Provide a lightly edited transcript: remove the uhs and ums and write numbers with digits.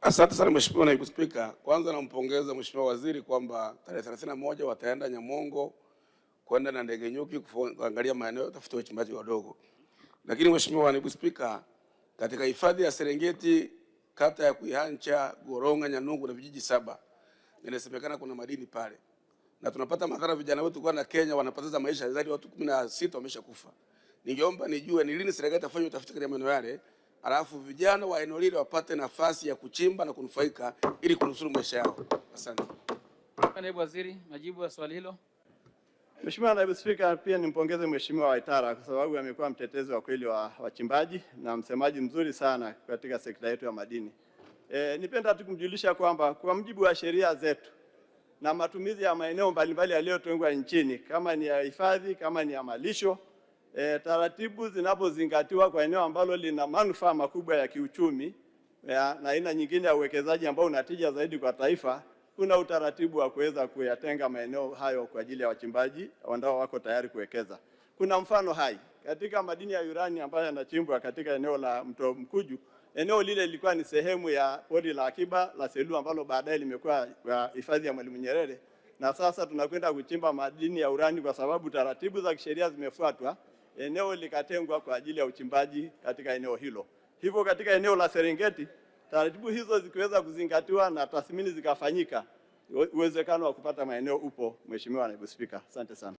Asante sana Mheshimiwa Naibu Spika. Kwanza nampongeza Mheshimiwa Waziri kwamba tarehe 31 wataenda Nyamongo kwenda na ndege nyuki kuangalia maeneo ya tafuta wachimbaji wadogo. Lakini Mheshimiwa Naibu Spika, katika hifadhi ya Serengeti kata ya Kuihancha, Goronga, Nyanungu na vijiji 7 inasemekana kuna madini pale. Na tunapata madhara, vijana wetu kwa na Kenya wanapoteza maisha, zaidi watu 16 wameshakufa. Ningeomba nijue ni lini serikali itafanya utafiti katika maeneo yale, alafu vijana wa eneo lile wapate nafasi ya kuchimba na kunufaika ili kunusuru maisha yao. Asante. Naibu Waziri, majibu ya swali hilo. Mheshimiwa Naibu Spika, pia nimpongeze Mheshimiwa Waitara kwa sababu amekuwa mtetezi wa kweli wa wachimbaji na msemaji mzuri sana katika sekta yetu ya madini. Nipenda tu kumjulisha kwamba kwa mujibu wa sheria zetu na matumizi ya maeneo mbalimbali yaliyotengwa nchini, kama ni ya hifadhi, kama ni ya malisho, taratibu zinapozingatiwa kwa eneo ambalo lina manufaa makubwa ya kiuchumi na aina nyingine ya uwekezaji ambao unatija zaidi kwa taifa, kuna utaratibu wa kuweza kuyatenga maeneo hayo kwa ajili ya wachimbaji ambao wako tayari kuwekeza. Kuna mfano hai katika madini ya urani ambayo yanachimbwa katika eneo la Mto Mkuju. Eneo lile lilikuwa ni sehemu ya pori la akiba la Selous ambalo baadaye limekuwa hifadhi ya Mwalimu Nyerere, na sasa tunakwenda kuchimba madini ya urani kwa sababu taratibu za kisheria zimefuatwa. Eneo likatengwa kwa ajili ya uchimbaji katika eneo hilo. Hivyo katika eneo la Serengeti taratibu hizo zikiweza kuzingatiwa na tathmini zikafanyika, uwezekano wa kupata maeneo upo. Mheshimiwa Naibu Spika, asante sana.